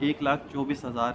1,24,000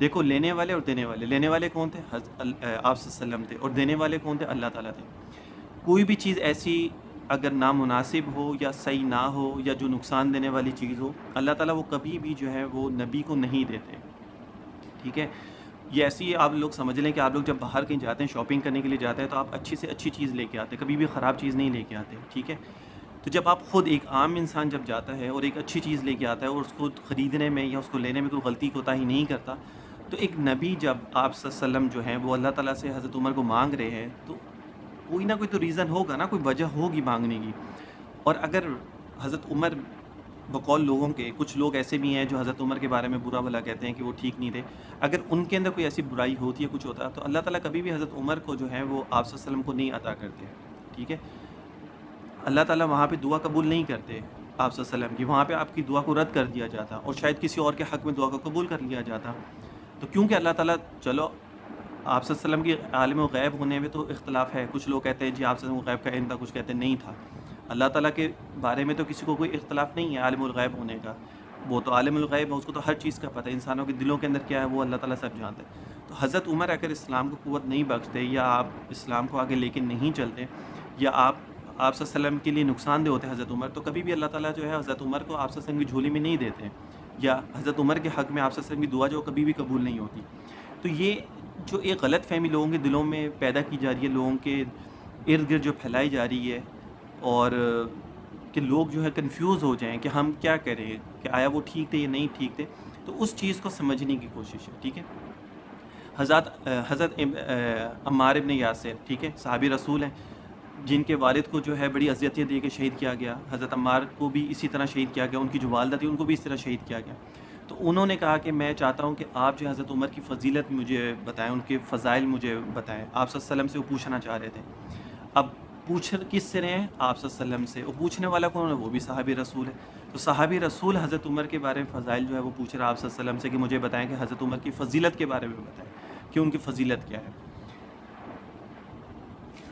دیکھو لینے والے اور دینے والے، لینے والے کون تھے؟ آپ صلی اللہ علیہ وسلم تھے، اور دینے والے کون تھے؟ اللہ تعالیٰ تھے۔ کوئی بھی چیز ایسی اگر نامناسب ہو یا صحیح نہ ہو یا جو نقصان دینے والی چیز ہو، اللہ تعالیٰ وہ کبھی بھی جو ہے وہ نبی کو نہیں دیتے، ٹھیک ہے؟ یہ ایسی آپ لوگ سمجھ لیں کہ آپ لوگ جب باہر کہیں جاتے ہیں، شاپنگ کرنے کے لیے جاتے ہیں، تو آپ اچھی سے اچھی چیز لے کے آتے ہیں، کبھی بھی خراب چیز نہیں لے کے آتے، ٹھیک ہے؟ تو جب آپ خود ایک عام انسان جب جاتا ہے اور ایک اچھی چیز لے کے آتا ہے اور اس کو خریدنے میں یا اس کو لینے میں کوئی غلطی کوتاہی نہیں کرتا، تو ایک نبی جب آپ صلی اللہ علیہ وسلم جو ہیں وہ اللہ تعالیٰ سے حضرت عمر کو مانگ رہے ہیں، تو کوئی نہ کوئی تو ریزن ہوگا نا، کوئی وجہ ہوگی مانگنے کی۔ اور اگر حضرت عمر بقول لوگوں کے، کچھ لوگ ایسے بھی ہیں جو حضرت عمر کے بارے میں برا بھلا کہتے ہیں کہ وہ ٹھیک نہیں تھے، اگر ان کے اندر کوئی ایسی برائی ہوتی ہے، کچھ ہوتا ہے، تو اللہ تعالیٰ کبھی بھی حضرت عمر کو جو ہے وہ آپ صلی اللہ علیہ وسلم کو نہیں عطا کرتے، ٹھیک ہے؟ اللہ تعالیٰ وہاں پہ دعا قبول نہیں کرتے آپ صلی اللہ علیہ وسلم کی، وہاں پہ آپ کی دعا کو رد کر دیا جاتا، اور شاید کسی اور کے حق میں دعا کو قبول کر لیا جاتا۔ تو کیونکہ اللہ تعالیٰ، چلو آپ صلی اللہ علیہ وسلم کی عالم الغیب ہونے میں تو اختلاف ہے، کچھ لوگ کہتے ہیں جی آپ صلی اللہ علیہ وسلم غیب کا علم تھا، کچھ کہتے ہیں نہیں تھا۔ اللہ تعالیٰ کے بارے میں تو کسی کو کوئی اختلاف نہیں ہے عالم الغیب ہونے کا، وہ تو عالم الغیب ہے، اس کو تو ہر چیز کا پتہ ہے، انسانوں کے دلوں کے اندر کیا ہے وہ اللہ تعالیٰ سب جانتا ہے۔ تو حضرت عمر اگر اسلام کو قوت نہیں بخشتے، یا آپ اسلام کو آگے لے کے نہیں چلتے، یا آپ صلی اللہ علیہ وسلم کے لیے نقصان دہ ہوتے حضرت عمر، تو کبھی بھی اللہ تعالیٰ جو ہے حضرت عمر کو آپ صلی اللہ علیہ وسلم کی جھولی میں نہیں دیتے ہیں، یا حضرت عمر کے حق میں آپ صلی اللہ علیہ وسلم کی دعا جو کبھی بھی قبول نہیں ہوتی۔ تو یہ جو ایک غلط فہمی لوگوں کے دلوں میں پیدا کی جا رہی ہے، لوگوں کے ارد گرد جو پھیلائی جا رہی ہے، اور کہ لوگ جو ہے کنفیوز ہو جائیں کہ ہم کیا کریں، کہ آیا وہ ٹھیک تھے یا نہیں ٹھیک تھے، تو اس چیز کو سمجھنے کی کوشش ہے، ٹھیک ہے؟ حضرت عمار ابن یاسر، ٹھیک ہے، صحابی رسول ہیں، جن کے والد کو جو ہے بڑی اذیتیں دے کے شہید کیا گیا، حضرت عمار کو بھی اسی طرح شہید کیا گیا، ان کی جو والدہ تھی ان کو بھی اس طرح شہید کیا گیا۔ تو انہوں نے کہا کہ میں چاہتا ہوں کہ آپ جو حضرت عمر کی فضیلت مجھے بتائیں، ان کے فضائل مجھے بتائیں۔ آپ صلی اللہ علیہ وسلم سے وہ پوچھنا چاہ رہے تھے۔ اب پوچھ کس سے رہے ہیں؟ آپ صلی اللہ علیہ وسلم سے، اور پوچھنے والا کون ہے؟ وہ بھی صحابی رسول ہے۔ تو صحابی رسول حضرت عمر کے بارے میں فضائل جو ہے وہ پوچھ رہا ہے آپ صلی اللہ علیہ وسلم سے کہ مجھے بتائیں کہ حضرت عمر کی فضیلت کے بارے میں بتائیں کہ ان کی فضیلت کیا ہے۔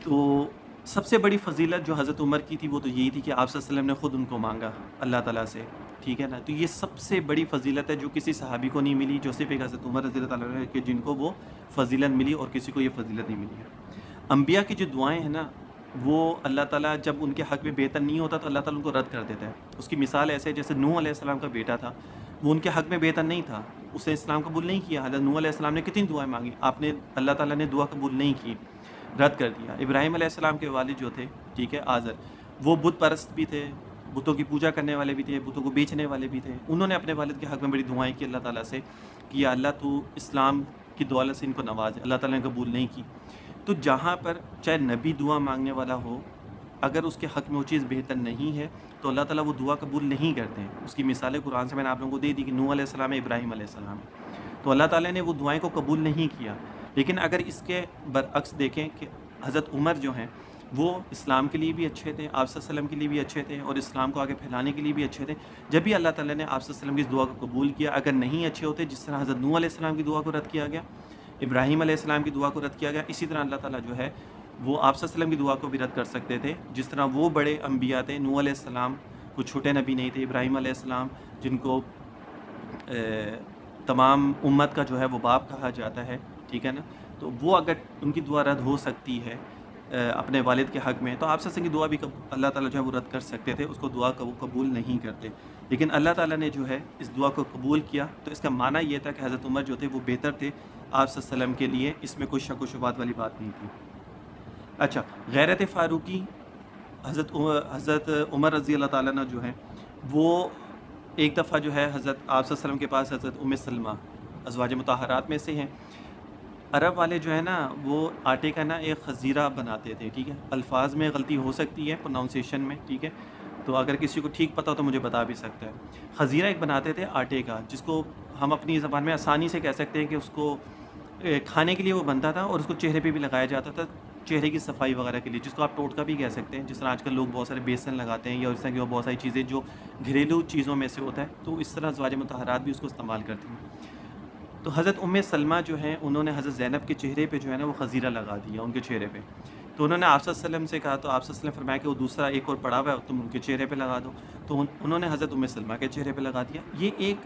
تو سب سے بڑی فضیلت جو حضرت عمر کی تھی وہ تو یہی تھی کہ آپ صلی اللہ علیہ وسلم نے خود ان کو مانگا اللہ تعالیٰ سے، ٹھیک ہے نا؟ تو یہ سب سے بڑی فضیلت ہے جو کسی صحابی کو نہیں ملی، جو صرف ایک حضرت عمر رضی اللہ تعالیٰ عنہ کہ جن کو وہ فضیلت ملی، اور کسی کو یہ فضیلت نہیں ملی ہے۔ انبیاء کی جو دعائیں ہیں نا، وہ اللہ تعالیٰ جب ان کے حق میں بہتر نہیں ہوتا تو اللہ تعالیٰ ان کو رد کر دیتا ہے۔ اس کی مثال ایسے ہے جیسے نوح علیہ السلام کا بیٹا تھا، وہ ان کے حق میں بہتر نہیں تھا، اس نے اسلام قبول نہیں کیا۔ حضرت نوح علیہ السلام نے کتنی دعائیں مانگی، اللہ تعالیٰ نے دعا قبول نہیں کی، رد کر دیا۔ ابراہیم علیہ السلام کے والد جو تھے، ٹھیک ہے، آزر، وہ بت پرست بھی تھے، بتوں کی پوجا کرنے والے بھی تھے، بتوں کو بیچنے والے بھی تھے۔ انہوں نے اپنے والد کے حق میں بڑی دعائیں کی اللہ تعالیٰ سے کہ یا اللہ تو اسلام کی دولت سے ان کو نواز، اللہ تعالیٰ نے قبول نہیں کی۔ تو جہاں پر چاہے نبی دعا مانگنے والا ہو، اگر اس کے حق میں وہ چیز بہتر نہیں ہے تو اللہ تعالیٰ وہ دعا قبول نہیں کرتے ہیں۔ اس کی مثالیں قرآن سے میں نے آپ لوگوں کو دے دی کہ نوح علیہ السلام، ابراہیم علیہ السلام، تو اللہ تعالیٰ نے وہ دعائیں کو قبول نہیں کیا۔ لیکن اگر اس کے برعکس دیکھیں کہ حضرت عمر جو ہیں وہ اسلام کے لیے بھی اچھے تھے، آپ صلی اللہ علیہ وسلم کے لیے بھی اچھے تھے، اور اسلام کو آگے پھیلانے کے لیے بھی اچھے تھے، جب بھی اللہ تعالیٰ نے آپ صلی اللہ علیہ وسلم کی اس دعا کو قبول کیا، اگر نہیں اچھے ہوتے، جس طرح حضرت نوح علیہ السلام کی دعا کو رد کیا گیا، ابراہیم علیہ السلام کی دعا کو رد کیا گیا، اسی طرح اللہ تعالیٰ جو ہے وہ آپ صلی اللہ علیہ وسلم کی دعا کو بھی رد کر سکتے تھے۔ جس طرح وہ بڑے انبیاء تھے، نوح علیہ السلام کوئی چھوٹے نبی نہیں تھے، ابراہیم علیہ السلام جن کو تمام امت کا جو ہے وہ باپ کہا جاتا ہے، ٹھیک ہے نا؟ تو وہ اگر ان کی دعا رد ہو سکتی ہے اپنے والد کے حق میں، تو آپ سے کی دعا بھی اللہ تعالیٰ جو ہے وہ رد کر سکتے تھے، اس کو دعا کو وہ قبول نہیں کرتے۔ لیکن اللہ تعالیٰ نے جو ہے اس دعا کو قبول کیا، تو اس کا معنی یہ تھا کہ حضرت عمر جو تھے وہ بہتر تھے آپ صلی اللہ علیہ وسلم کے لیے، اس میں کوئی شک و شبہات والی بات نہیں تھی۔ اچھا، غیرت فاروقی، حضرت عمر رضی اللہ تعالیٰ عنہ جو ہیں وہ ایک دفعہ جو ہے حضرت آپ صلی اللہ علیہ وسلم کے پاس حضرت ام سلمہ ازواج مطہرات میں سے ہیں۔ عرب والے جو ہے نا وہ آٹے کا نا ایک خزیرہ بناتے تھے، ٹھیک ہے، الفاظ میں غلطی ہو سکتی ہے پروناؤنسیشن میں، ٹھیک ہے، تو اگر کسی کو ٹھیک پتہ ہو تو مجھے بتا بھی سکتا ہے۔ خزیرہ ایک بناتے تھے آٹے کا، جس کو ہم اپنی زبان میں آسانی سے کہہ سکتے ہیں کہ اس کو کھانے کے لیے وہ بنتا تھا، اور اس کو چہرے پہ بھی لگایا جاتا تھا چہرے کی صفائی وغیرہ کے لیے، جس کو آپ ٹوٹکا بھی کہہ سکتے ہیں، جس طرح آج کل لوگ بہت سارے بیسن لگاتے ہیں، یا اس طرح کی بہت ساری چیزیں جو گھریلو چیزوں میں سے ہوتا ہے، تو اس طرح ازواج مطہرات بھی اس کو استعمال کرتی ہیں۔ تو حضرت ام سلمہ جو ہیں انہوں نے حضرت زینب کے چہرے پہ جو ہے نا وہ خزیرہ لگا دیا ان کے چہرے پہ، تو انہوں نے آپ صلی اللہ علیہ وسلم سے کہا، تو آپ صلی اللہ علیہ وسلم فرمایا کہ وہ دوسرا ایک اور پڑا ہوا ہے تم ان کے چہرے پہ لگا دو، تو انہوں نے حضرت ام سلمہ کے چہرے پہ لگا دیا۔ یہ ایک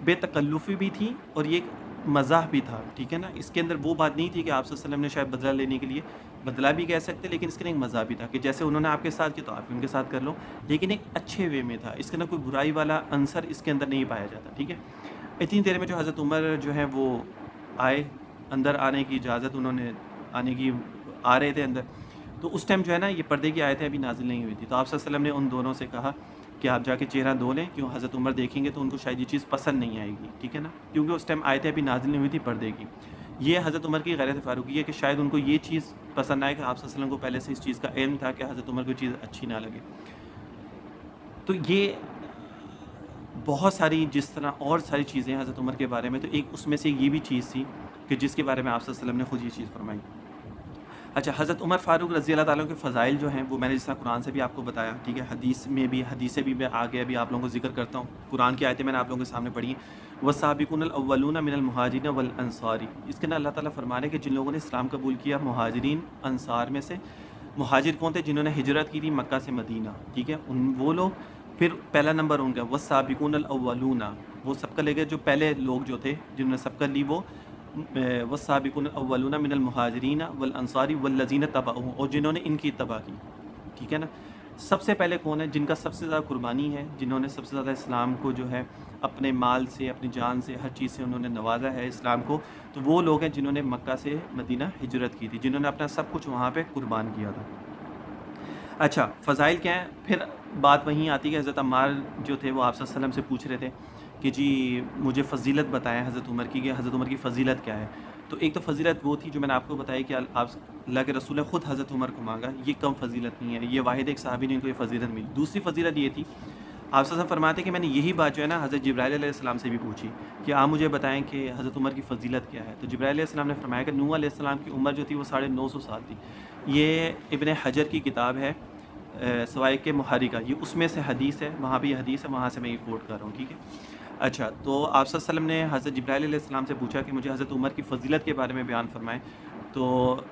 بے تکلفی بھی تھی، اور یہ ایک مزاح بھی تھا، ٹھیک ہے نا، اس کے اندر وہ بات نہیں تھی کہ آپ صلی اللہ علیہ وسلم نے شاید بدلہ لینے کے لیے، بدلہ بھی کہہ سکتے، لیکن اس کے اندر ایک مزاح بھی تھا کہ جیسے انہوں نے آپ کے ساتھ کیا تو آپ بھی ان کے ساتھ کر لو، لیکن ایک اچھے وے میں تھا، اس کے اندر کوئی برائی والا عنصر اس کے اندر نہیں پایا جاتا، ٹھیک ہے۔ اتنی دیر میں جو حضرت عمر جو ہے وہ آئے، اندر آنے کی اجازت انہوں نے آنے کی، آ رہے تھے اندر، تو اس ٹائم جو ہے نا یہ پردے کی آیتیں ابھی نازل نہیں ہوئی تھی، تو آپ صلی اللہ علیہ وسلم نے ان دونوں سے کہا کہ آپ جا کے چہرہ دھو لیں، کیوں حضرت عمر دیکھیں گے تو ان کو شاید یہ چیز پسند نہیں آئے گی، ٹھیک ہے نا، کیونکہ اس ٹائم آیتیں ابھی نازل نہیں ہوئی تھی پردے کی۔ یہ حضرت عمر کی غیرت فاروقی ہے کہ شاید ان کو یہ چیز پسند آئے کہ آپ صلی اللہ علیہ وسلم کو پہلے سے اس چیز کا علم تھا کہ حضرت عمر کو چیز اچھی نہ لگے۔ تو یہ بہت ساری جس طرح اور ساری چیزیں حضرت عمر کے بارے میں، تو ایک اس میں سے یہ بھی چیز تھی کہ جس کے بارے میں آپ صلی اللہ علیہ وسلم نے خود یہ چیز فرمائی۔ اچھا، حضرت عمر فاروق رضی اللہ تعالیٰ کے فضائل جو ہیں وہ میں نے جس طرح قرآن سے بھی آپ کو بتایا، ٹھیک ہے، حدیث میں بھی، حدیث سے بھی میں آگے ابھی آپ لوگوں کو ذکر کرتا ہوں، قرآن کی آیتیں میں نے آپ لوگوں کے سامنے پڑھی ہیں۔ والسابقون الاولون من المہاجرین والانصار، اس کے اندر اللہ تعالیٰ فرمانے کہ جن لوگوں نے اسلام قبول کیا مہاجرین انصار میں سے، مہاجر کون تھے؟ جنہوں نے ہجرت کی تھی مکہ سے مدینہ، ٹھیک ہے، وہ لوگ، پھر پہلا نمبر ان کا والسابقون الاولون، وہ سب کا لے گئے جو پہلے لوگ جو تھے جنہوں نے سب کا لی، وہ والسابقون الاولون من المہاجرین والانصار والذین تبعوہم، اور جنہوں نے ان کی اتباع کی، ٹھیک ہے نا۔ سب سے پہلے کون ہے؟ جن کا سب سے زیادہ قربانی ہے، جنہوں نے سب سے زیادہ اسلام کو جو ہے اپنے مال سے، اپنی جان سے، ہر چیز سے انہوں نے نوازا ہے اسلام کو، تو وہ لوگ ہیں جنہوں نے مکہ سے مدینہ ہجرت کی تھی، جنہوں نے اپنا سب کچھ وہاں پہ قربان کیا تھا۔ اچھا، فضائل کیا ہیں؟ پھر بات وہیں آتی ہے کہ حضرت عمار جو تھے وہ آپ صلی اللہ علیہ وسلم سے پوچھ رہے تھے کہ جی مجھے فضیلت بتائیں حضرت عمر کی، کہ حضرت عمر کی فضیلت کیا ہے؟ تو ایک تو فضیلت وہ تھی جو میں نے آپ کو بتائی کہ آپ اللہ کے رسول نے خود حضرت عمر کو مانگا، یہ کم فضیلت نہیں ہے، یہ واحد ایک صحابی نے ان کو یہ فضیلت ملی۔ دوسری فضیلت یہ تھی، آپ صلی اللہ علیہ وسلم فرماتے ہیں کہ میں نے یہی بات جو ہے نا حضرت جبرائیل علیہ السلام سے بھی پوچھی کہ آپ مجھے بتائیں کہ حضرت عمر کی فضیلت کیا ہے، تو جبرائیل علیہ السلام نے فرمایا کہ نوح علیہ السلام کی عمر جو تھی وہ 950 سال تھی۔ یہ ابن حجر کی کتاب ہے سوائق محرکہ، یہ اس میں سے حدیث ہے، وہاں بھی یہ حدیث ہے، وہاں سے میں یہ کوٹ کر رہا ہوں، ٹھیک ہے۔ اچھا، تو آپ صلی اللہ علیہ وسلم نے حضرت جبرائیل علیہ السلام سے پوچھا کہ مجھے حضرت عمر کی فضیلت کے بارے میں بیان فرمائیں، تو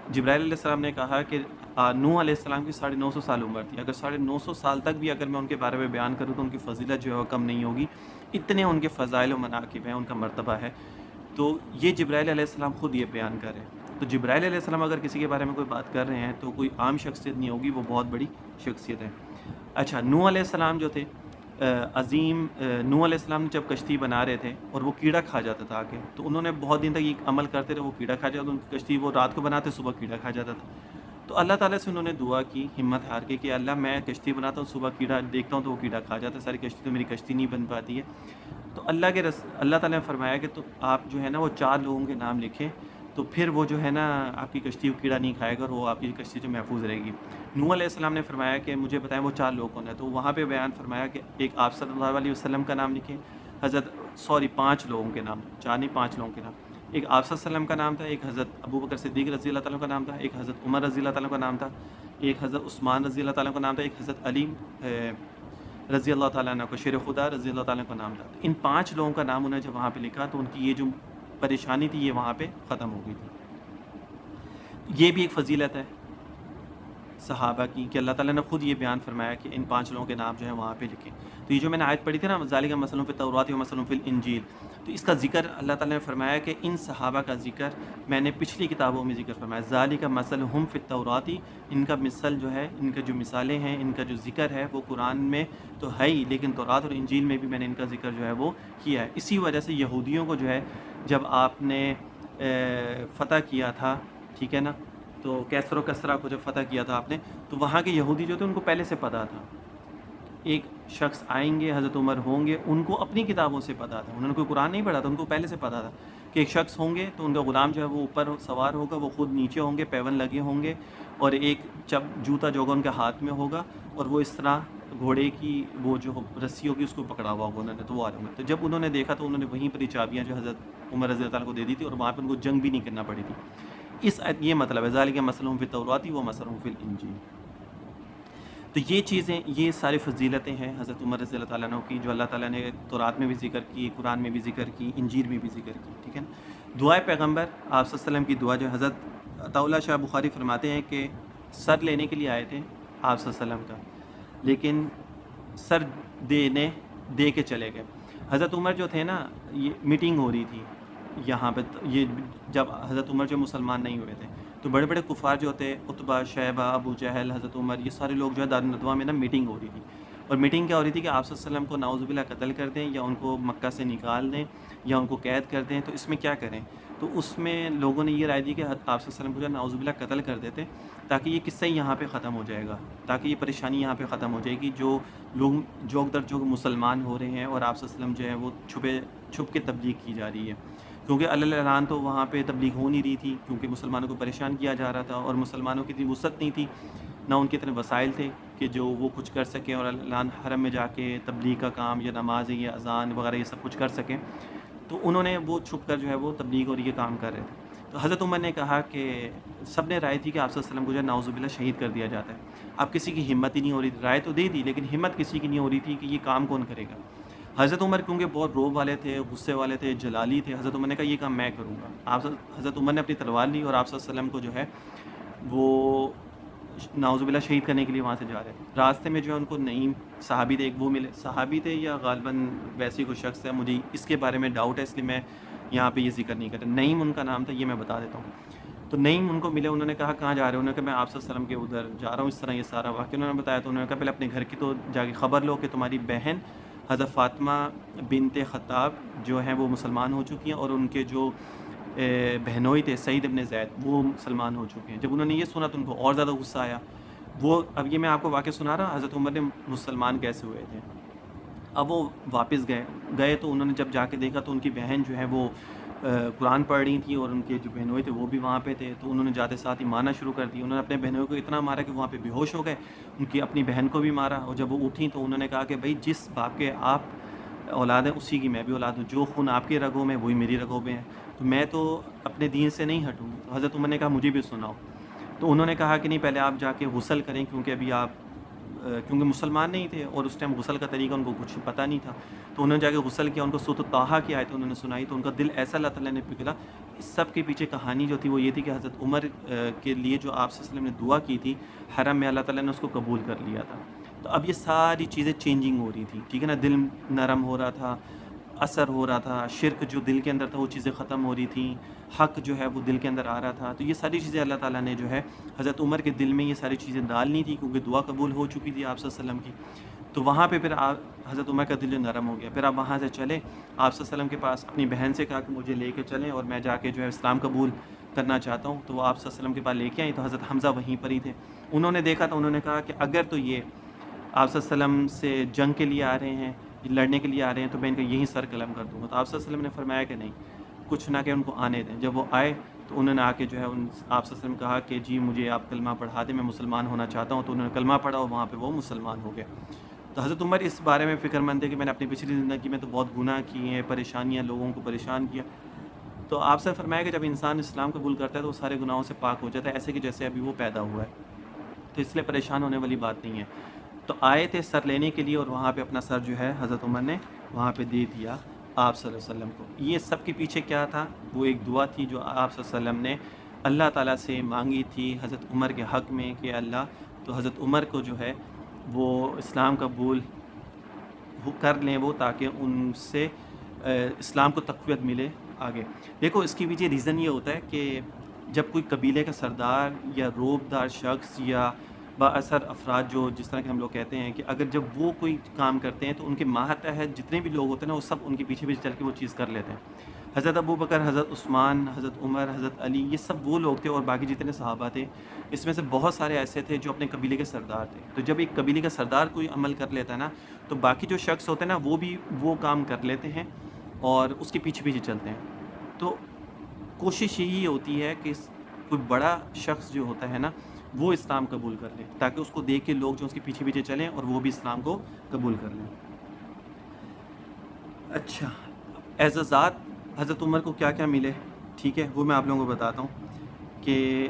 جبرائیل علیہ السلام نے کہا کہ نوح علیہ السلام کی 950 سال عمر تھی، اگر 950 سال تک بھی اگر میں ان کے بارے میں بیان کروں تو ان کی فضیلت جو ہے وہ کم نہیں ہوگی، اتنے ان کے فضائل و مناقب ہیں، ان کا مرتبہ ہے۔ تو یہ جبرائیل علیہ السلام خود یہ بیان کر رہے ہیں۔ تو جبرائیل علیہ السلام اگر کسی کے بارے میں کوئی بات کر رہے ہیں تو کوئی عام شخصیت نہیں ہوگی، وہ بہت بڑی شخصیت ہے۔ اچھا، نوح علیہ السلام جو تھے عظیم، نوح علیہ السلام جب کشتی بنا رہے تھے اور وہ کیڑا کھا جاتا تھا آگے، تو انہوں نے بہت دن تک یہ عمل کرتے رہے، وہ کیڑا کھا جاتا، ان کی کشتی وہ رات کو بناتے، صبح کیڑا کھا جاتا تھا۔ تو اللہ تعالیٰ سے انہوں نے دعا کی ہمت ہار کے کہ اللہ میں کشتی بناتا ہوں، صبح کیڑا دیکھتا ہوں تو وہ کیڑا کھا جاتا ہے، ساری کشتی تو میری کشتی نہیں بن پاتی ہے۔ تو اللہ تعالیٰ نے فرمایا کہ تو آپ جو ہے نا وہ 4 لوگوں کے نام لکھیں، تو پھر وہ جو ہے نا آپ کی کشتی کو کیڑا نہیں کھائے گا اور وہ آپ کی کشتی جو محفوظ رہے گی۔ نوح علیہ السلام نے فرمایا کہ مجھے بتائیں وہ 4 لوگ کون ہیں، تو وہاں پہ بیان فرمایا کہ ایک آپ صلی اللہ علیہ وسلم کا نام لکھیں، 5 لوگوں کے نام، 4 نہیں 5 لوگوں کے نام، ایک آپ صلی اللہ علیہ وسلم کا نام تھا، ایک حضرت ابو بکر صدیق رضی اللہ تعالیٰ کا نام تھا، ایک حضرت عمر رضی اللہ تعالیٰ کا نام تھا، ایک حضرت عثمان رضی اللہ تعالیٰ کا نام تھا، ایک حضرت علی رضی اللہ تعالیٰ عنہ کو، شیر خدا رضی اللہ تعالیٰ کا نام تھا۔ ان 5 لوگوں کا نام انہیں جب وہاں پہ لکھا تو ان کی یہ جو پریشانی تھی یہ وہاں پہ ختم ہو گئی تھی۔ یہ بھی ایک فضیلت ہے صحابہ کی کہ اللہ تعالیٰ نے خود یہ بیان فرمایا کہ ان 5 لوگوں کے نام جو ہیں وہاں پہ لکھیں۔ تو یہ جو میں نے آیت پڑھی تھی نا ذالک مثل فی التوراۃ و مثل فی الانجیل، تو اس کا ذکر اللہ تعالیٰ نے فرمایا کہ ان صحابہ کا ذکر میں نے پچھلی کتابوں میں ذکر فرمایا، ذالک مثلہم فی التوراۃ، ان کا مثل جو ہے، ان کا جو مثالیں ہیں، ان کا جو ذکر ہے وہ قرآن میں تو ہے ہی، لیکن تورات اور انجیل میں بھی میں نے ان کا ذکر جو ہے وہ کیا ہے۔ اسی وجہ سے یہودیوں کو جو ہے جب آپ نے فتح کیا تھا، ٹھیک ہے نا، تو کیسر و کسرا کو جب فتح کیا تھا آپ نے، تو وہاں کے یہودی جو تھے ان کو پہلے سے پتہ تھا، ایک شخص آئیں گے حضرت عمر ہوں گے، ان کو اپنی کتابوں سے پتہ تھا، انہوں نے کوئی قرآن نہیں پڑھا تھا، ان کو پہلے سے پتہ تھا کہ ایک شخص ہوں گے تو ان کا غلام جو ہے وہ اوپر سوار ہوگا، وہ خود نیچے ہوں گے، پیون لگے ہوں گے، اور ایک جوتا جو ہوگا ان کے ہاتھ میں ہوگا، اور وہ اس طرح گھوڑے کی وہ جو رسی ہوگی اس کو پکڑا ہوا ہوگا انہوں نے، تو وہ آ رہے ہوں گے۔ تو جب انہوں نے دیکھا تو انہوں نے وہیں پر ہی چابیاں جو حضرت عمر رضی اللہ تعالیٰ کو دے دی تھی، اور وہاں پہ ان کو جنگ بھی نہیں کرنا پڑی تھی۔ یہ مطلب ہے ذالک مثلہم فی التوراۃ و مثلہم فی الانجیل۔ تو یہ چیزیں، یہ ساری فضیلتیں ہیں حضرت عمر رضی اللہ تعالیٰ عنہ کی، جو اللہ تعالیٰ نے تورات میں بھی ذکر کی، قرآن میں بھی ذکر کی، انجیل میں بھی ذکر کی، ٹھیک ہے نا۔ دعائے پیغمبر آپ صلی اللہ علیہ وسلم کی دعا جو حضرت عطاء اللہ شاہ بخاری فرماتے ہیں کہ سر لینے کے لیے آئے تھے آپ صلی اللہ علیہ وسلم کا، لیکن سر دے کے چلے گئے۔ حضرت عمر جو تھے نا، یہ میٹنگ ہو رہی تھی یہاں پہ یہ جب حضرت عمر جو مسلمان نہیں ہوئے تھے تو بڑے بڑے کفار جو ہوتے عتبہ، شیبہ، ابو جہل، حضرت عمر، یہ سارے لوگ جو ہے دارالندوہ میں نا میٹنگ ہو رہی تھی، اور میٹنگ کیا ہو رہی تھی کہ آپ صلی اللہ علیہ وسلم کو نعوذ باللہ قتل کر دیں یا ان کو مکہ سے نکال دیں یا ان کو قید کر دیں، تو اس میں کیا کریں؟ تو اس میں لوگوں نے یہ رائے دی کہ آپ صلی اللہ علیہ وسلم کو جو ہے نعوذ باللہ قتل کر دیتے تاکہ یہ قصہ یہاں پہ ختم ہو جائے گا، تاکہ یہ پریشانی یہاں پہ ختم ہو جائے گی، جو لوگ جوک در جوک مسلمان ہو رہے ہیں اور آپ صلی اللہ علیہ وسلم جو ہے وہ چھپ کے تبلیغ کی جا رہی ہے، کیونکہ اعلان تو وہاں پہ تبلیغ ہو نہیں رہی تھی، کیونکہ مسلمانوں کو پریشان کیا جا رہا تھا اور مسلمانوں کی اتنی وسعت نہیں تھی، نہ ان کے اتنے وسائل تھے کہ جو وہ کچھ کر سکیں اور اعلان حرم میں جا کے تبلیغ کا کام یا نماز یا اذان وغیرہ یہ سب کچھ کر سکیں، تو انہوں نے وہ چھپ کر جو ہے وہ تبلیغ اور یہ کام کر رہے تھے۔ تو حضرت عمر نے کہا کہ سب نے رائے تھی کہ آپ صلی اللہ علیہ وسلم کو جو ہے نعوذ باللہ شہید کر دیا جاتا ہے، اب کسی کی ہمت ہی نہیں ہو رہی تھی، رائے تو دے دی لیکن ہمت کسی کی نہیں ہو رہی تھی کہ یہ کام کون کرے گا۔ حضرت عمر کیونکہ بہت روب والے تھے، غصے والے تھے، جلالی تھے، حضرت عمر نے کہا یہ کام میں کروں گا۔ حضرت عمر نے اپنی تلوار لی اور آپ صلی اللہ علیہ وسلم کو جو ہے وہ نعوذ باللہ شہید کرنے کے لیے وہاں سے جا رہے تھے۔ راستے میں جو ہے ان کو نعیم صحابی تھے، ایک وہ ملے، صحابی تھے یا غالباً ویسے ہی کوئی شخص ہے، مجھے اس کے بارے میں ڈاؤٹ ہے اس لیے میں یہاں پہ یہ ذکر نہیں کر رہا۔ نعیم ان کا نام تھا، یہ میں بتا دیتا ہوں۔ تو نعیم ان کو ملے، انہوں نے کہا کہاں جا رہے ہیں؟ انہوں نے کہا میں آپ صلی اللہ علیہ وسلم کے ادھر جا رہا ہوں، اس طرح یہ سارا واقعہ انہوں نے بتایا۔ تو انہوں نے کہا پہلے اپنے گھر کی تو جا کے خبر لو کہ تمہاری بہن حضرت فاطمہ بنت خطاب جو ہیں وہ مسلمان ہو چکی ہیں، اور ان کے جو بہنوئی تھے سعید ابن زید وہ مسلمان ہو چکے ہیں۔ جب انہوں نے یہ سنا تو ان کو اور زیادہ غصہ آیا۔ اب یہ میں آپ کو واقعہ سنا رہا حضرت عمر نے مسلمان کیسے ہوئے تھے۔ اب وہ واپس گئے تو انہوں نے جب جا کے دیکھا تو ان کی بہن جو ہے وہ قرآن پڑھ رہی تھی اور ان کے جو بہنوئی تھے وہ بھی وہاں پہ تھے، تو انہوں نے جاتے ساتھ ہی مارنا شروع کر دی۔ انہوں نے اپنے بہنوئی کو اتنا مارا کہ وہاں پہ بے ہوش ہو گئے، ان کی اپنی بہن کو بھی مارا، اور جب وہ اٹھیں تو انہوں نے کہا کہ بھائی جس باپ کے آپ اولاد ہیں اسی کی میں بھی اولاد ہوں، جو خون آپ کے رگوں میں وہی میری رگوں میں ہے، تو میں تو اپنے دین سے نہیں ہٹوں۔ تو حضرت عمر نے کہا مجھے بھی سناؤ۔ تو انہوں نے کہا کہ نہیں پہلے آپ جا کے غسل کریں، کیونکہ ابھی آپ کیونکہ مسلمان نہیں تھے اور اس ٹائم غسل کا طریقہ ان کو کچھ پتہ نہیں تھا، تو انہوں نے جا کے غسل کیا، ان کو سورۃ طٰہٰ کی آیت انہوں نے سنائی، تو ان کا دل ایسا اللہ تعالیٰ نے پگھلا۔ اس سب کے پیچھے کہانی جو تھی وہ یہ تھی کہ حضرت عمر کے لیے جو آپ صلی اللہ علیہ وسلم نے دعا کی تھی حرم میں، اللہ تعالیٰ نے اس کو قبول کر لیا تھا۔ تو اب یہ ساری چیزیں چینجنگ ہو رہی تھی، ٹھیک ہے نا، دل نرم ہو رہا تھا، اثر ہو رہا تھا، شرک جو دل کے اندر تھا وہ چیزیں ختم ہو رہی تھیں، حق جو ہے وہ دل کے اندر آ رہا تھا۔ تو یہ ساری چیزیں اللہ تعالیٰ نے جو ہے حضرت عمر کے دل میں یہ ساری چیزیں ڈالنی تھی، کیونکہ دعا قبول ہو چکی تھی آپ صلی اللہ علیہ وسلم کی۔ تو وہاں پہ پھر حضرت عمر کا دل جو نرم ہو گیا، پھر آپ وہاں سے چلے، آپ صلی اللہ علیہ وسلم کے پاس اپنی بہن سے کہا کہ مجھے لے کے چلیں اور میں جا کے جو ہے اسلام قبول کرنا چاہتا ہوں، تو وہ آپ صلی اللہ علیہ وسلم کے پاس لے کے آئیں، تو حضرت حمزہ وہیں پر ہی تھے۔ انہوں نے دیکھا تو انہوں نے کہا کہ اگر تو یہ آپ صلی اللہ علیہ وسلم سے جنگ کے لیے آ رہے ہیں، لڑنے کے لیے آ رہے ہیں، تو میں ان کا یہیں سر قلم کر دوں گا۔ تو آپ صلی اللہ علیہ وسلم نے فرمایا کہ نہیں، کچھ نہ کہ ان کو آنے دیں۔ جب وہ آئے تو انہوں نے آ کے جو ہے آپ صلی اللہ علیہ وسلم کہا کہ جی مجھے آپ کلمہ پڑھا دیں، میں مسلمان ہونا چاہتا ہوں، تو انہوں نے کلمہ پڑھا اور وہاں پہ وہ مسلمان ہو گئے۔ تو حضرت عمر اس بارے میں فکر مند ہے کہ میں نے اپنی پچھلی زندگی میں تو بہت گناہ کیے ہیں، پریشانیاں، لوگوں کو پریشان کیا، تو آپ سے فرمایا کہ جب انسان اسلام قبول کرتا ہے تو وہ سارے گناہوں سے پاک ہو جاتا ہے، ایسے کہ جیسے ابھی وہ پیدا ہوا ہے، تو اس لیے پریشان ہونے والی بات نہیں ہے۔ تو آئے تھے سر لینے کے لیے اور وہاں پہ اپنا سر جو ہے حضرت عمر نے وہاں پہ دے دیا آپ صلی اللہ علیہ وسلم کو۔ یہ سب کے پیچھے کیا تھا؟ وہ ایک دعا تھی جو آپ صلی اللہ علیہ وسلم نے اللہ تعالیٰ سے مانگی تھی حضرت عمر کے حق میں کہ اللہ تو حضرت عمر کو جو ہے وہ اسلام قبول کر لیں وہ، تاکہ ان سے اسلام کو تقویت ملے آگے۔ دیکھو اس کی پیچھے ریزن یہ ہوتا ہے کہ جب کوئی قبیلے کا سردار یا روب دار شخص یا با اثر افراد جو جس طرح کہ ہم لوگ کہتے ہیں کہ اگر جب وہ کوئی کام کرتے ہیں تو ان کے ماتحت جتنے بھی لوگ ہوتے ہیں نا وہ سب ان کے پیچھے پیچھے چل کے وہ چیز کر لیتے ہیں۔ حضرت ابو بکر، حضرت عثمان، حضرت عمر، حضرت علی، یہ سب وہ لوگ تھے اور باقی جتنے صحابہ تھے اس میں سے بہت سارے ایسے تھے جو اپنے قبیلے کے سردار تھے۔ تو جب ایک قبیلے کا سردار کوئی عمل کر لیتا ہے نا تو باقی جو شخص ہوتے ہیں نا وہ بھی وہ کام کر لیتے ہیں اور اس کے پیچھے پیچھے چلتے ہیں۔ تو کوشش یہی ہوتی ہے کہ کوئی بڑا شخص جو ہوتا ہے نا وہ اسلام قبول کر لے، تاکہ اس کو دیکھ کے لوگ جو اس کے پیچھے پیچھے چلیں اور وہ بھی اسلام کو قبول کر لیں۔ اچھا، اعزازات حضرت عمر کو کیا کیا ملے، ٹھیک ہے، وہ میں آپ لوگوں کو بتاتا ہوں کہ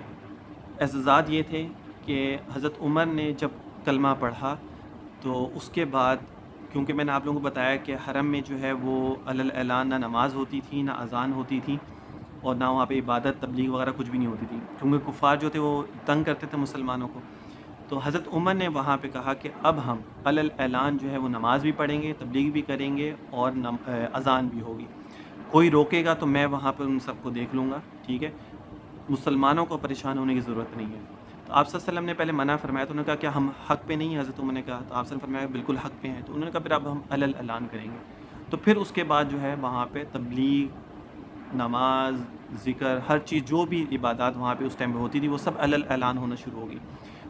اعزازات یہ تھے کہ حضرت عمر نے جب کلمہ پڑھا تو اس کے بعد، کیونکہ میں نے آپ لوگوں کو بتایا کہ حرم میں جو ہے وہ علی اعلان نہ نماز ہوتی تھی نہ اذان ہوتی تھی اور نہ وہاں پہ عبادت تبلیغ وغیرہ کچھ بھی نہیں ہوتی تھی، کیونکہ کفار جو تھے وہ تنگ کرتے تھے مسلمانوں کو۔ تو حضرت عمر نے وہاں پہ کہا کہ اب ہم علی اعلان جو ہے وہ نماز بھی پڑھیں گے، تبلیغ بھی کریں گے اور اذان بھی ہوگی۔ کوئی روکے گا تو میں وہاں پر ان سب کو دیکھ لوں گا، ٹھیک ہے، مسلمانوں کو پریشان ہونے کی ضرورت نہیں ہے۔ تو آپ صلی اللہ علیہ وسلم نے پہلے منع فرمایا، تو انہوں نے کہا کیا ہم حق پہ نہیں ہیں؟ حضرت عمر نے کہا، تو آپ صلی اللہ علیہ وسلم نے فرمایا بالکل حق پہ ہیں۔ تو انہوں نے کہا پھر اب ہم علل اعلان کریں گے۔ تو پھر اس کے بعد جو ہے وہاں پہ تبلیغ، نماز، ذکر، ہر چیز جو بھی عبادات وہاں پہ اس ٹائم پہ ہوتی تھی وہ سب علل اعلان ہونا شروع ہوگی۔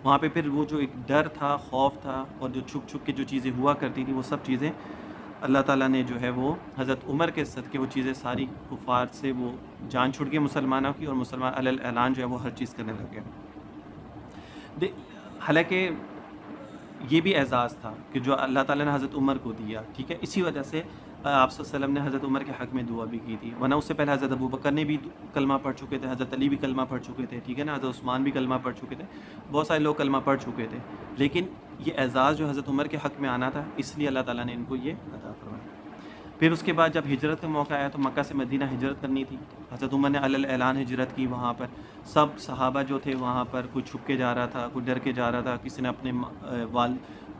وہاں پہ پھر وہ جو ایک ڈر تھا، خوف تھا، اور جو چھپ چھپ کے جو چیزیں ہوا کرتی تھی وہ سب چیزیں اللہ تعالیٰ نے جو ہے وہ حضرت عمر کے صدقے وہ چیزیں ساری کفار سے وہ جان چھوٹ گئی مسلمانوں کی، اور مسلمان علل اعلان جو ہے وہ ہر چیز کرنے لگ گئے۔ حالانکہ یہ بھی اعزاز تھا کہ جو اللہ تعالیٰ نے حضرت عمر کو دیا، ٹھیک ہے، اسی وجہ سے آپ صلی اللہ علیہ وسلم نے حضرت عمر کے حق میں دعا بھی کی تھی، ورنہ اس سے پہلے حضرت ابو بکر نے بھی کلمہ پڑھ چکے تھے، حضرت علی بھی کلمہ پڑھ چکے تھے، ٹھیک ہے نا، حضرت عثمان بھی کلمہ پڑھ چکے تھے، بہت سارے لوگ کلمہ پڑھ چکے تھے، لیکن یہ اعزاز جو حضرت عمر کے حق میں آنا تھا، اس لیے اللہ تعالیٰ نے ان کو یہ عطا فرمایا۔ پھر اس کے بعد جب ہجرت کا موقع آیا تو مکہ سے مدینہ ہجرت کرنی تھی، حضرت عمر نے علل اعلان ہجرت کی۔ وہاں پر سب صحابہ جو تھے وہاں پر، کوئی چھپ کے جا رہا تھا، کوئی ڈر کے جا رہا تھا، کسی نے اپنے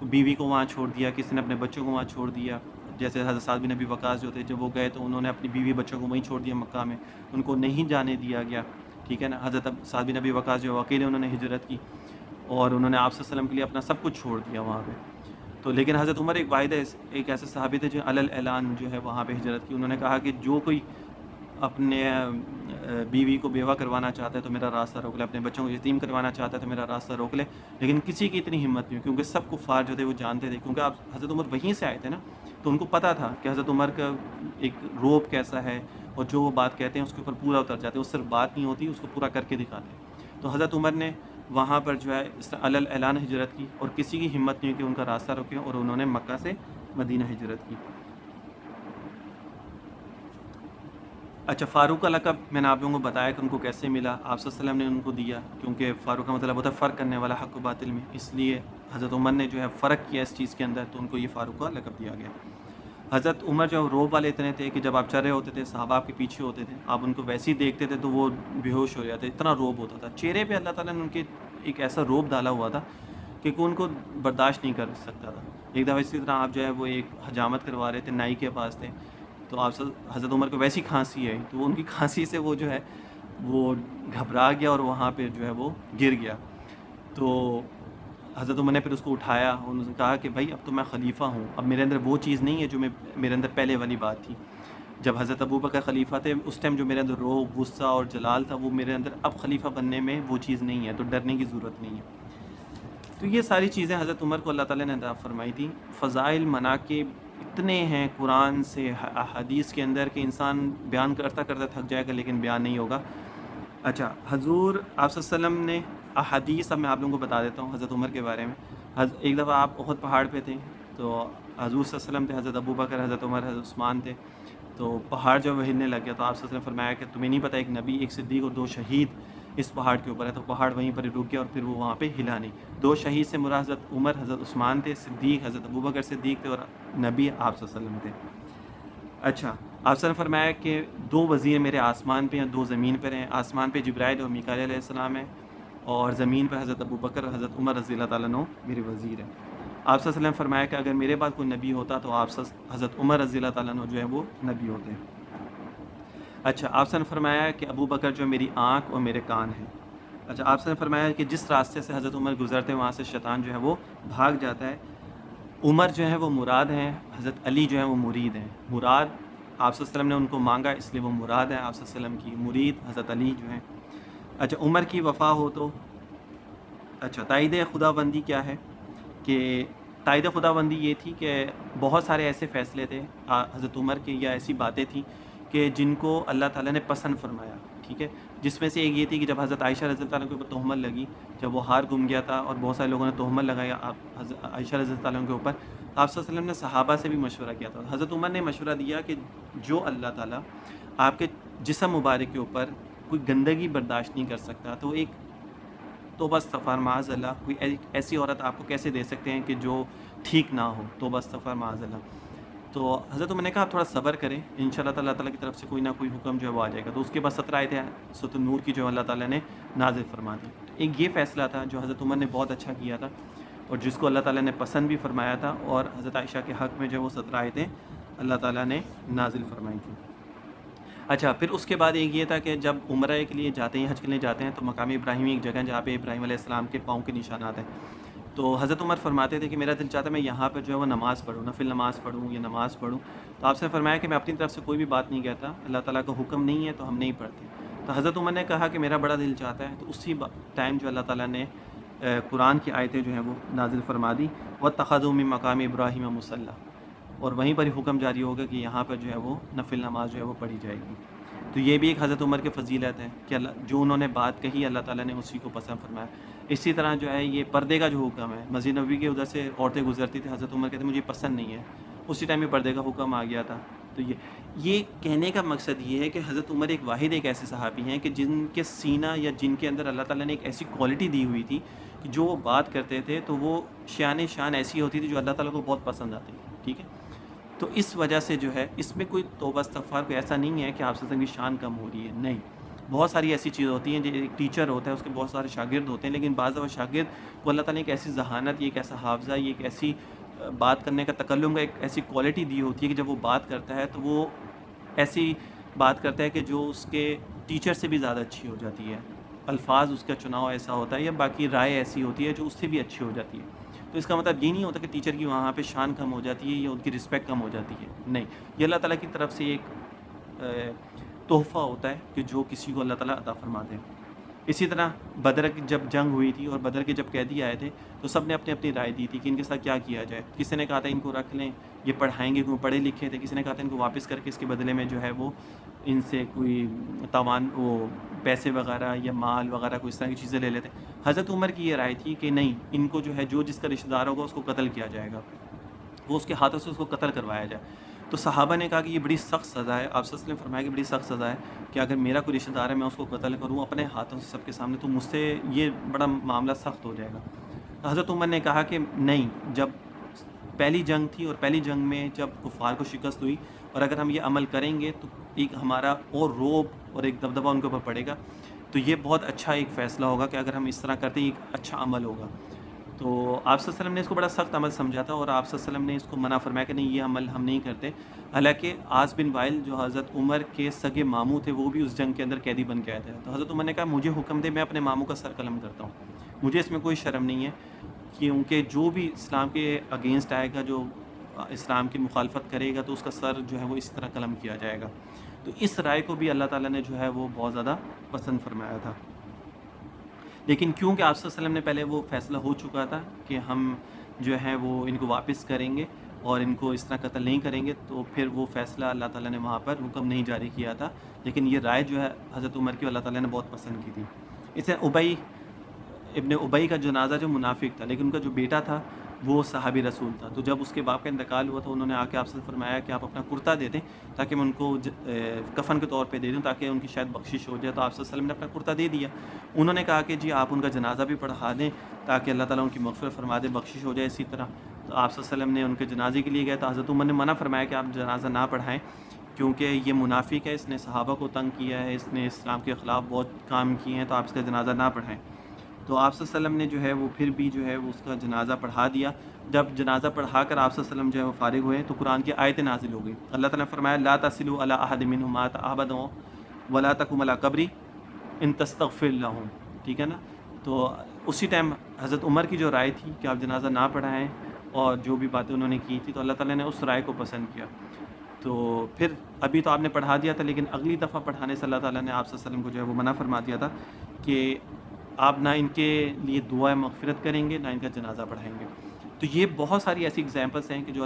بیوی کو وہاں چھوڑ دیا، کسی نے اپنے بچوں کو وہاں چھوڑ دیا، جیسے حضرت سعد بن ابی وقاص جو تھے، جب وہ گئے تو انہوں نے اپنی بیوی بچوں کو وہیں چھوڑ دیا مکہ میں، ان کو نہیں جانے دیا گیا، ٹھیک ہے نا۔ حضرت سعد بن ابی وقاص جو اکیلے انہوں نے ہجرت کی، اور انہوں نے آپ صلی اللہ علیہ وسلم کے لیے اپنا سب کچھ چھوڑ دیا وہاں پہ۔ تو لیکن حضرت عمر ایک واحد ایک ایسے صحابی تھے جو علل اعلان جو ہے وہاں پہ ہجرت کی۔ انہوں نے کہا کہ جو کوئی اپنے بیوی کو بیوہ کروانا چاہتا ہے تو میرا راستہ روک لے، اپنے بچوں کو یتیم کروانا چاہتا ہے تو میرا راستہ روک لے، لیکن کسی کی اتنی ہمت نہیں ہوئی، کیونکہ سب کفار جو تھے وہ جانتے تھے، کیونکہ آپ حضرت عمر وہیں سے آئے تھے نا، تو ان کو پتہ تھا کہ حضرت عمر کا ایک روب کیسا ہے، اور جو وہ بات کہتے ہیں اس کے اوپر پورا اتر جاتے ہیں، وہ صرف بات نہیں ہوتی، اس کو پورا کر کے دکھاتے ہیں۔ تو حضرت عمر نے وہاں پر جو ہے علل اعلان ہجرت کی، اور کسی کی ہمت نہیں ہوئی کہ ان کا راستہ روکے، اور انہوں نے مکہ سے مدینہ ہجرت کی۔ اچھا، فاروق کا لقب میں نے آپ لوگوں کو بتایا کہ ان کو کیسے ملا، آپ صلی اللہ علیہ وسلم نے ان کو دیا، کیونکہ فاروق کا مطلب ہوتا ہے فرق کرنے والا حق و باطل میں، اس لیے حضرت عمر نے جو ہے فرق کیا اس چیز کے اندر، تو ان کو یہ فاروق کا لقب دیا گیا۔ حضرت عمر جو روب والے اتنے تھے کہ جب آپ چل رہے ہوتے تھے، صحابہ آپ کے پیچھے ہوتے تھے، آپ ان کو ویسے ہی دیکھتے تھے تو وہ بے ہوش ہو جاتے، اتنا روب ہوتا تھا چہرے پہ، اللہ تعالیٰ نے ان کے ایک ایسا روب ڈالا ہوا تھا کہ کوئی ان کو برداشت نہیں کر سکتا تھا۔ ایک دفعہ اسی طرح آپ جو ہے وہ ایک حجامت کروا رہے تھے، نائی کے پاس تھے، تو آپ حضرت عمر کو ویسی کھانسی آئی، تو ان کی کھانسی سے وہ جو ہے وہ گھبرا گیا، اور وہاں پہ جو ہے وہ گر گیا۔ تو حضرت عمر نے پھر اس کو اٹھایا، انہوں نے کہا کہ بھائی اب تو میں خلیفہ ہوں، اب میرے اندر وہ چیز نہیں ہے جو میرے اندر پہلے والی بات تھی، جب حضرت ابو بکر خلیفہ تھے اس ٹائم جو میرے اندر روب، غصہ اور جلال تھا، وہ میرے اندر اب خلیفہ بننے میں وہ چیز نہیں ہے، تو ڈرنے کی ضرورت نہیں ہے۔ تو یہ ساری چیزیں حضرت عمر کو اللہ تعالیٰ نے عطا فرمائی تھیں۔ فضائل، مناقب اتنے ہیں قرآن سے احادیث کے اندر کہ انسان بیان کرتا کرتا تھک جائے گا، لیکن بیان نہیں ہوگا۔ اچھا، حضور آپ صلی اللہ علیہ وسلم نے احادیث، اب میں آپ لوگوں کو بتا دیتا ہوں حضرت عمر کے بارے میں۔ ایک دفعہ آپ احد پہاڑ پہ تھے، تو حضور صلی اللہ علیہ وسلم تھے، حضرت ابو بکر، حضرت عمر، حضرت عثمان تھے، تو پہاڑ جو وہ ہلنے لگ گیا، تو آپ صلی اللہ علیہ وسلم نے فرمایا کہ تمہیں نہیں پتہ ایک نبی، ایک صدیق اور 2 شہید اس پہاڑ کے اوپر ہے، تو پہاڑ وہیں پر رک گیا اور پھر وہ وہاں پہ ہلا نہیں۔ 2 شہید سے مراد حضرت عمر، حضرت عثمان تھے، صدیق حضرت ابو بکر صدیق تھے، اور نبی آپ صلی اللہ علیہ وسلم تھے۔ اچھا، آپ نے فرمایا کہ 2 وزیر میرے آسمان پہ ہیں، 2 زمین پر ہیں، آسمان پہ جبرائیل اور میکائیل علیہ السلام ہیں، اور زمین پر حضرت ابو بکر اور حضرت عمر رضی اللہ تعالیٰ عنہ میرے وزیر ہیں۔ آپ صلی اللہ علیہ وسلم فرمایا کہ اگر میرے بعد کوئی نبی ہوتا تو آپ حضرت عمر رضی اللہ تعالیٰ عنہ جو ہے وہ نبی ہوتے ہیں۔ اچھا، آپ نے فرمایا کہ ابو بکر جو میری آنکھ اور میرے کان ہیں۔ اچھا، آپ نے فرمایا کہ جس راستے سے حضرت عمر گزرتے ہیں وہاں سے شیطان جو ہے وہ بھاگ جاتا ہے۔ عمر جو ہے وہ مراد ہیں، حضرت علی جو ہے وہ مرید ہیں۔ مراد آپ صلی اللہ علیہ وسلم نے ان کو مانگا، اس لیے وہ مراد ہیں آپ صلی اللہ علیہ وسلم کی، مرید حضرت علی جو ہیں۔ اچھا، عمر کی وفا ہو تو، اچھا، تائید خدا بندی کیا ہے؟ کہ تائید خدا بندی یہ تھی کہ بہت سارے ایسے فیصلے تھے حضرت عمر کے، یا ایسی باتیں تھیں کہ جن کو اللہ تعالیٰ نے پسند فرمایا، ٹھیک ہے، جس میں سے ایک یہ تھی کہ جب حضرت عائشہ رضی اللہ عنہ کے اوپر تہمت لگی، جب وہ ہار گم گیا تھا اور بہت سارے لوگوں نے تہمت لگایا حضرت عائشہ رضی اللہ عنہ کے اوپر، آپ صلی اللہ علیہ وسلم نے صحابہ سے بھی مشورہ کیا تھا۔ حضرت عمر نے مشورہ دیا کہ جو اللہ تعالیٰ آپ کے جسم مبارک کے اوپر کوئی گندگی برداشت نہیں کر سکتا، تو ایک توبہ استغفار معاذ اللہ، کوئی ایسی عورت آپ کو کیسے دے سکتے ہیں کہ جو ٹھیک نہ ہو، توبہ استغفار معاذ اللہ۔ تو حضرت عمر نے کہا آپ تھوڑا صبر کریں، انشاءاللہ اللہ تعالیٰ کی طرف سے کوئی نہ کوئی حکم جو ہے وہ آ جائے گا۔ تو اس کے بعد 17 آیتیں سورۃ النور کی جو اللہ تعالیٰ نے نازل فرما دی۔ ایک یہ فیصلہ تھا جو حضرت عمر نے بہت اچھا کیا تھا، اور جس کو اللہ تعالیٰ نے پسند بھی فرمایا تھا، اور حضرت عائشہ کے حق میں جو وہ 17 آیتیں اللہ تعالیٰ نے نازل فرمائی تھیں۔ اچھا، پھر اس کے بعد ایک یہ تھا کہ جب عمرہ کے لیے جاتے ہیں، حج کے لیے جاتے ہیں، تو مقام ابراہیمی ایک جگہ ہے جہاں پہ ابراہیم علیہ السلام کے پاؤں کے نشانات ہیں. تو حضرت عمر فرماتے تھے کہ میرا دل چاہتا ہے میں یہاں پہ جو ہے وہ نماز پڑھوں، نفل نماز پڑھوں یا نماز پڑھوں. تو آپ سے فرمایا کہ میں اپنی طرف سے کوئی بھی بات نہیں کہتا، اللہ تعالیٰ کا حکم نہیں ہے تو ہم نہیں پڑھتے. تو حضرت عمر نے کہا کہ میرا بڑا دل چاہتا ہے. تو اسی ٹائم جو اللہ تعالیٰ نے قرآن کی آیتیں جو ہیں وہ نازل فرما دی، وَاتَّخَذُوا مِن مَّقَامِ إِبْرَاهِيمَ مُصَلًّى، اور وہیں پر ہی حکم جاری ہوگا کہ یہاں پر جو ہے وہ نفل نماز جو ہے وہ پڑھی جائے گی. تو یہ بھی ایک حضرت عمر کی فضیلت ہے کہ جو انہوں نے بات کہی اللہ تعالیٰ نے اسی کو پسند فرمایا. اسی طرح جو ہے یہ پردے کا جو حکم ہے، مسجد نبوی کے ادھر سے عورتیں گزرتی تھیں، حضرت عمر کہتے ہیں مجھے پسند نہیں ہے، اسی ٹائم میں پردے کا حکم آ گیا تھا. تو یہ کہنے کا مقصد یہ ہے کہ حضرت عمر ایک ایسے صحابی ہیں کہ جن کے سینہ یا جن کے اندر اللہ تعالیٰ نے ایک ایسی کوالٹی دی ہوئی تھی کہ جو وہ بات کرتے تھے تو وہ شان ایسی ہوتی تھی جو اللہ تعالیٰ کو بہت پسند آتی تھی. ٹھیک ہے، تو اس وجہ سے جو ہے اس میں کوئی توبہ استغفار کوئی ایسا نہیں ہے کہ آپ سے کی شان کم ہو رہی ہے، نہیں. بہت ساری ایسی چیزیں ہوتی ہیں. جو ایک ٹیچر ہوتا ہے اس کے بہت سارے شاگرد ہوتے ہیں، لیکن بعض دفعہ شاگرد کو اللہ تعالیٰ نے ایک ایسی ذہانت، یہ ایک ایسا حافظہ، یہ ایک ایسی بات کرنے کا تکلم کا ایک ایسی کوالٹی دی ہوتی ہے کہ جب وہ بات کرتا ہے تو وہ ایسی بات کرتا ہے کہ جو اس کے ٹیچر سے بھی زیادہ اچھی ہو جاتی ہے. الفاظ اس کا چناؤ ایسا ہوتا ہے یا باقی رائے ایسی ہوتی ہے جو اس سے بھی اچھی ہو جاتی ہے. تو اس کا مطلب یہ نہیں ہوتا کہ ٹیچر کی وہاں پہ شان کم ہو جاتی ہے یا ان کی رسپیکٹ کم ہو جاتی ہے، نہیں. یہ اللہ تعالیٰ کی طرف سے ایک تحفہ ہوتا ہے کہ جو کسی کو اللہ تعالیٰ عطا فرماتے ہیں. اسی طرح بدر کی جب جنگ ہوئی تھی اور بدر کے جب قیدی آئے تھے تو سب نے اپنی اپنی رائے دی تھی کہ ان کے ساتھ کیا کیا جائے. کسی نے کہا تھا ان کو رکھ لیں، یہ پڑھائیں گے کیونکہ پڑھے لکھے تھے. کسی نے کہا تھا ان کو واپس کر کے اس کے بدلے میں جو ہے وہ ان سے کوئی وہ پیسے وغیرہ یا مال وغیرہ کوئی اس طرح کی چیزیں لے لیتے. حضرت عمر کی یہ رائے تھی کہ نہیں، ان کو جو ہے جو جس کا رشتہ دار ہوگا اس کو قتل کیا جائے گا، وہ اس کے ہاتھوں سے اس کو قتل کروایا جائے. تو صحابہ نے کہا کہ یہ بڑی سخت سزا ہے. آپ صلی اللہ علیہ وسلم نے فرمایا کہ بڑی سخت سزا ہے کہ اگر میرا کوئی رشتہ دار ہے میں اس کو قتل کروں اپنے ہاتھوں سے سب کے سامنے، تو مجھ سے یہ بڑا معاملہ سخت ہو جائے گا. تو حضرت عمر نے کہا کہ نہیں، جب پہلی جنگ تھی اور پہلی جنگ میں جب کفار کو شکست ہوئی اور اگر ہم یہ عمل کریں گے تو ایک ہمارا اور روب اور ایک دبدبہ ان کے اوپر پڑے گا. تو یہ بہت اچھا ایک فیصلہ ہوگا کہ اگر ہم اس طرح کرتے ہیں ایک اچھا عمل ہوگا. تو آپ صلی اللہ علیہ وسلم نے اس کو بڑا سخت عمل سمجھا تھا اور آپ صلی اللہ علیہ وسلم نے اس کو منع فرمایا کہ نہیں، یہ عمل ہم نہیں کرتے. حالانکہ عاص بن وائل جو حضرت عمر کے سگے ماموں تھے وہ بھی اس جنگ کے اندر قیدی بن کے آئے تھے. تو حضرت عمر نے کہا مجھے حکم دے، میں اپنے ماموں کا سر قلم کرتا ہوں، مجھے اس میں کوئی شرم نہیں ہے، کیونکہ جو بھی اسلام کے اگینسٹ آئے گا، جو اسلام کی مخالفت کرے گا تو اس کا سر جو ہے وہ اسی طرح قلم کیا جائے گا. تو اس رائے کو بھی اللہ تعالیٰ نے جو ہے وہ بہت زیادہ پسند فرمایا تھا. لیکن کیونکہ آپ صلی اللہ علیہ وسلم نے پہلے وہ فیصلہ ہو چکا تھا کہ ہم جو ہے وہ ان کو واپس کریں گے اور ان کو اس طرح قتل نہیں کریں گے، تو پھر وہ فیصلہ اللہ تعالیٰ نے وہاں پر حکم نہیں جاری کیا تھا. لیکن یہ رائے جو ہے حضرت عمر کی اللہ تعالیٰ نے بہت پسند کی تھی. اسے ابن ابئی کا جنازہ جو منافق تھا لیکن ان کا جو بیٹا تھا وہ صحابی رسول تھا. تو جب اس کے باپ کا انتقال ہوا تھا انہوں نے آ کے آپ سے فرمایا کہ آپ اپنا کرتا دے دیں تاکہ میں ان کو کفن کے طور پہ دے دوں تاکہ ان کی شاید بخشش ہو جائے. تو آپ صلی اللہ علیہ وسلم نے اپنا کرتا دے دیا. انہوں نے کہا کہ جی آپ ان کا جنازہ بھی پڑھا دیں تاکہ اللہ تعالیٰ ان کی مغفرت فرما دے، بخشش ہو جائے. اسی طرح تو آپ صلی اللہ علیہ وسلم نے ان کے جنازے کے لیے گئے تو حضرت عمر نے منع فرمایا کہ آپ جنازہ نہ پڑھائیں کیونکہ یہ منافق ہے، اس نے صحابہ کو تنگ کیا ہے، اس نے اسلام کے خلاف بہت کام کیے ہیں، تو آپ اس کا جنازہ نہ پڑھائیں. تو آپ صلی اللہ علیہ وسلم نے جو ہے وہ پھر بھی جو ہے وہ اس کا جنازہ پڑھا دیا. جب جنازہ پڑھا کر آپ صلی اللہ علیہ وسلم جو ہے وہ فارغ ہوئے تو قرآن کی آیتیں نازل ہو گئی. اللہ تعالیٰ نے فرمایا لا تصلوا علی احد منهم مات ابدا ولا تقم علی قبری ان تستغفر لهم. ٹھیک ہے نا. تو اسی ٹائم حضرت عمر کی جو رائے تھی کہ آپ جنازہ نہ پڑھائیں اور جو بھی باتیں انہوں نے کی تھی تو اللہ تعالیٰ نے اس رائے کو پسند کیا. تو پھر ابھی تو آپ نے پڑھا دیا تھا لیکن اگلی دفعہ پڑھانے سے اللہ تعالیٰ نے آپ صلی اللہ علیہ وسلم کو جو ہے وہ منع فرما دیا تھا کہ آپ نہ ان کے لیے دعا مغفرت کریں گے نہ ان کا جنازہ پڑھائیں گے. تو یہ بہت ساری ایسی اگزامپلس ہیں کہ جو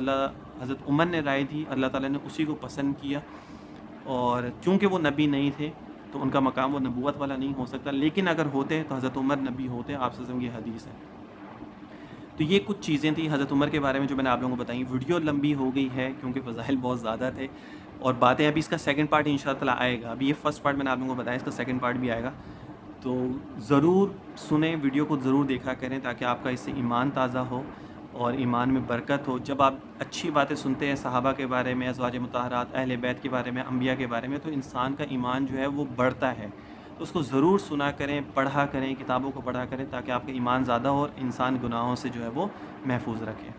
حضرت عمر نے رائے دی، اللہ تعالیٰ نے اسی کو پسند کیا. اور چونکہ وہ نبی نہیں تھے تو ان کا مقام وہ نبوت والا نہیں ہو سکتا، لیکن اگر ہوتے تو حضرت عمر نبی ہوتے. آپ صلی اللہ علیہ وسلم کی حدیث ہے. تو یہ کچھ چیزیں تھیں حضرت عمر کے بارے میں جو میں نے آپ لوگوں کو بتائیں. ویڈیو لمبی ہو گئی ہے کیونکہ فضائل بہت زیادہ تھے اور باتیں ابھی اس کا سیکنڈ پارٹ انشاءاللہ آئے گا. ابھی یہ فرسٹ پارٹ میں نے آپ لوگوں کو بتایا، اس کا سیکنڈ پارٹ بھی آئے گا. تو ضرور سنیں، ویڈیو کو ضرور دیکھا کریں تاکہ آپ کا اس سے ایمان تازہ ہو اور ایمان میں برکت ہو. جب آپ اچھی باتیں سنتے ہیں صحابہ کے بارے میں، ازواج مطہرات، اہل بیت کے بارے میں، انبیاء کے بارے میں، تو انسان کا ایمان جو ہے وہ بڑھتا ہے. تو اس کو ضرور سنا کریں، پڑھا کریں، کتابوں کو پڑھا کریں تاکہ آپ کا ایمان زیادہ ہو اور انسان گناہوں سے جو ہے وہ محفوظ رکھیں.